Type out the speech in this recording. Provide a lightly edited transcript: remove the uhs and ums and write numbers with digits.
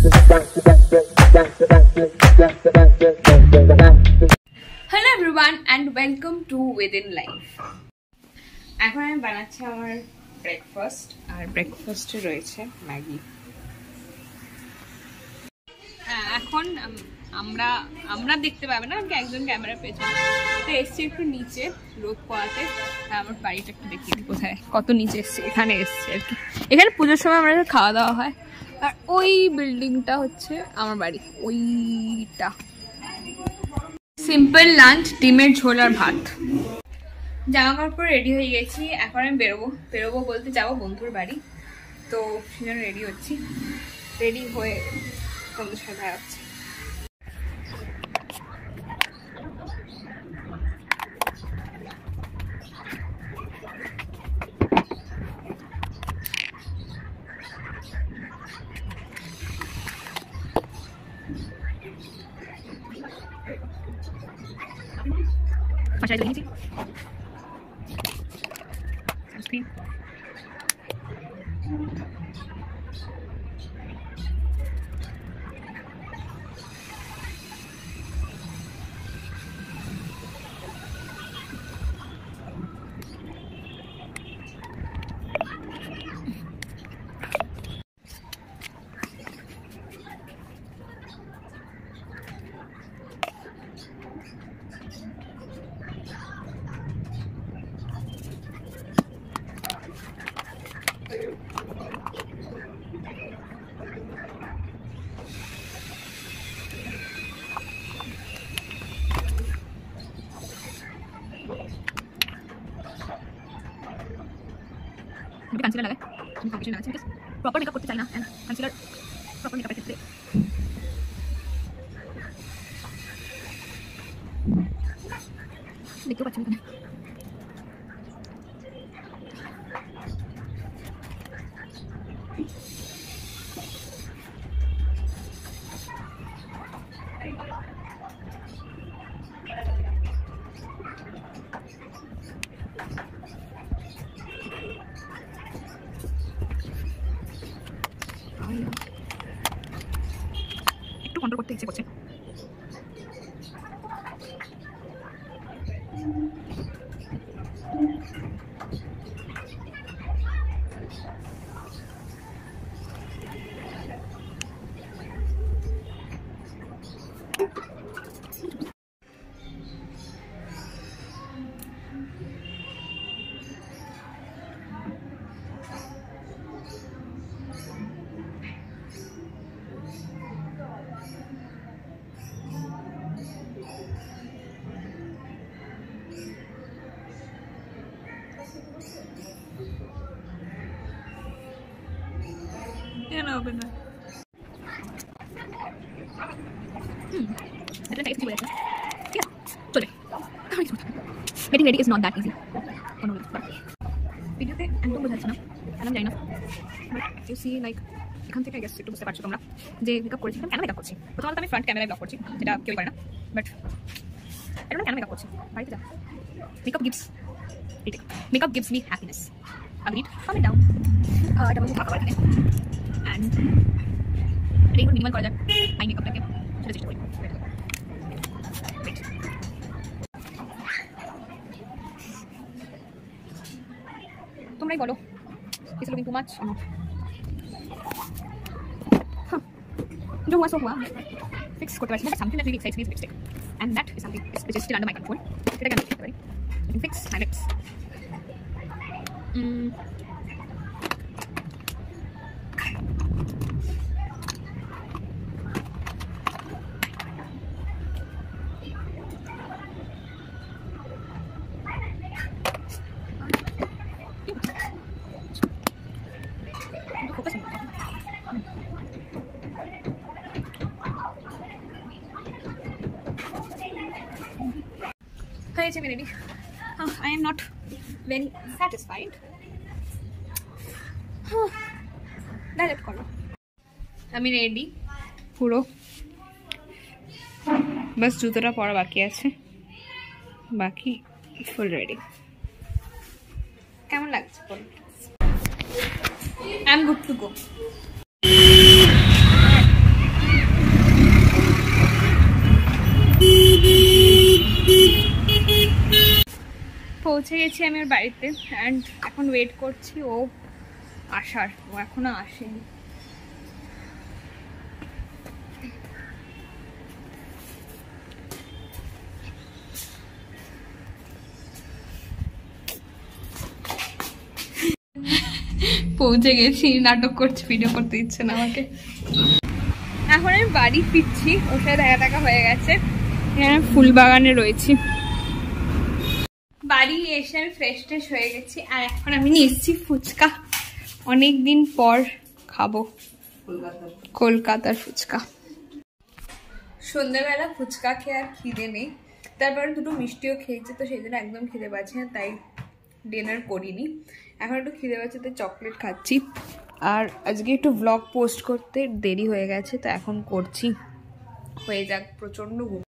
Hello everyone and welcome to Within Life. এখন আমি বানাচ্ছি আমার ব্রেকফাস্ট আর ব্রেকফাস্টে রয়েছে ম্যাগি। এখন আমরা দেখতে পাবে না, আমাকে একজন ক্যামেরা পেয়েছে, তো এসছি একটু নিচে রোদ পড়াতে। আমার বাড়িটা একটু দেখিয়ে দিই কোথায়, কত নিচে এসছে। এখানে এসছে আর কি, এখানে পুজোর সময় আমরা খাওয়া দাওয়া হয়। আর ওই বিল্ডিংটা হচ্ছে আমার বাড়ি, ওইটা। সিম্পল লাঞ্চ, ডিমের ঝোল আর ভাত। জামা কাপড় রেডি হয়ে গেছি, এখন আমি বেরোবো বলতে যাবো বন্ধুর বাড়ি, তো সেজন্য রেডি হচ্ছি। রেডি হয়ে তোমাদের সাথে দেখা হচ্ছে। कंसीलर लगा फाउंडेशन लगा बिकॉज़ प्रॉपर मेकअप করতে চাই না, এন্ড कंसीलर প্রপার মেকআপের ক্ষেত্রে দেখতে পাচ্ছেন এখানে। একটু কন্ট্রোল করতে ইচ্ছে করছে। Yeah, no, but no. Yeah, sorry. Getting ready is not that easy. ভিডিওতে একদম বোঝাচ্ছে না, আমি জানি না, বাট ইউ সি লাইক এখান থেকে গেছি একটু বুঝতে পারছো তোমরা যে মেকআপ করেছি। কেন মেকআপ করছি? প্রথমত আমি ফ্রন্ট ক্যামেরায় ব্লগ করছি, যেটা কেউ করে না, বাট এখন কেন মেকআপ করছি? বাড়িতে যা makeup gives me happiness. Agreed? Comment down. এটা বলতে থাকা এখানে, অ্যান্ড এটা একটু মিনিমাল করা যাক আই মেকআপটাকে, সেটা চেষ্টা করি। তোমরাই বলো, is looking too much or not? जो हुआ सो हुआ, फिक्स করতে পারছি না, something that really excites me is lipstick, and that is something which is still under my control. এটা কেন করতে পারি? I can fix my lips. I am not very satisfied. Direct করো। আমি রেডি পুরো, বাস জুতোটা পরা বাকি আছে, বাকি ফুল রেডি। কেমন লাগছে? I am good to go. গেছি আমি ওর বাড়িতে, অ্যান্ড এখন ওয়েট করছি ও আসার। ও এখনো আসেনি। পৌঁছে গেছি, নাটক করছি, ভিডিও করতে দিচ্ছে না আমাকে। এখন আমি বাড়ি ফিরছি, ওর সাথে দেখা টাকা হয়ে গেছে। এখানে ফুল বাগানে রয়েছি। বাড়ি এসে আমি ফ্রেশ ট্রেশ হয়ে গেছি, আর এখন আমি নিয়ে এসেছি ফুচকা। অনেকদিন পর খাবো কলকাতার ফুচকা। সন্ধ্যাবেলা ফুচকা খেয়ে আর খিদে নেই, তারপরে দুটো মিষ্টিও খেয়েছি, তো সেই জন্য একদম খিদে পাচ্ছে না, তাই ডিনার করিনি। এখন একটু খিদে পাচ্ছে, তো চকলেট খাচ্ছি। আর আজকে একটু ব্লগ পোস্ট করতে দেরি হয়ে গেছে, তো এখন করছি। হয়ে যাক, প্রচণ্ড ঘুম।